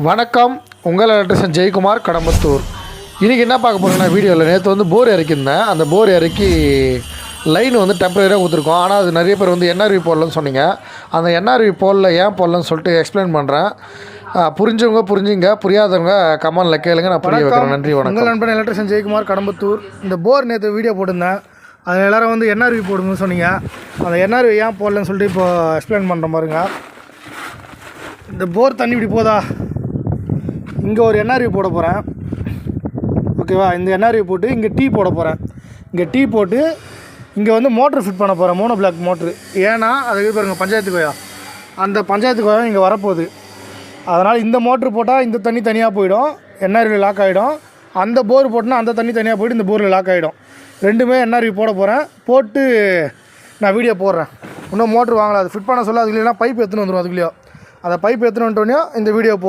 வணக்கம், உங்கள் எலக்ட்ரிஷியன் ஜெயக்குமார், கடம்பத்தூர். இன்றைக்கி என்ன பார்க்க போகிறேன்னா, வீடியோவில் நேற்று வந்து போர் இறக்கியிருந்தேன். அந்த போர் இறக்கி லைன் வந்து டெம்பரரியாக கொடுத்துருக்கோம். ஆனால் அது நிறைய பேர் வந்து என்ஆர்வி போடலன்னு சொன்னீங்க. அந்த என்ஆர்வி போடல, ஏன் போடலன்னு சொல்லிட்டு எக்ஸ்பிளைன் பண்ணுறேன். புரிஞ்சவங்க புரிஞ்சுங்க, புரியாதவங்க கமெண்டில் கேளுங்க, நான் புரிய வைக்கிறேன். நன்றி, வணக்கம். உங்கள் நண்பன் எலக்ட்ரிஷியன் ஜெயக்குமார், கடம்பத்தூர். இந்த போர் நேற்று வீடியோ போட்டிருந்தேன். அதில் எல்லோரும் வந்து என்ஆர்வி போடுங்கன்னு சொன்னீங்க. அந்த என்ஆர்வி ஏன் போடலன்னு சொல்லிட்டு இப்போ எக்ஸ்பிளைன் பண்ணுற பாருங்க. இந்த போர் தண்ணி இப்படி போதா, இங்கே ஒரு என்ஆர்வி போட போகிறேன். ஓகேவா? இந்த என்ஆர்வி போட்டு இங்கே டீ போட போகிறேன். இங்கே டீ போட்டு இங்கே வந்து மோட்ரு ஃபிட் பண்ண போகிறேன், மோனோ பிளாக் மோட்ரு. ஏன்னா அதுக்கு பாருங்க, பஞ்சாயத்து கோயா, அந்த பஞ்சாயத்து கோயா இங்கே வரப்போகுது. அதனால் இந்த மோட்ரு போட்டால் இந்த தண்ணி தனியாக போயிடும், என்ஆர்வி லாக் ஆகிடும். அந்த போர் போட்டோன்னா அந்த தண்ணி தனியாக போய்ட்டு இந்த போரில் லாக் ஆகிடும். ரெண்டுமே என்ஆர்வி போட போகிறேன். போட்டு நான் வீடியோ போடுறேன். இன்னும் மோட்ரு வாங்கலாம், அது ஃபிட் பண்ண சொல்ல. அதுக்கு இல்லைன்னா பைப் எடுத்துன்னு வந்துடும். அதுக்குள்ளேயோ அந்த பைப் எடுத்துன்னு வந்துட்டோன்னே இந்த வீடியோ போடுறேன்.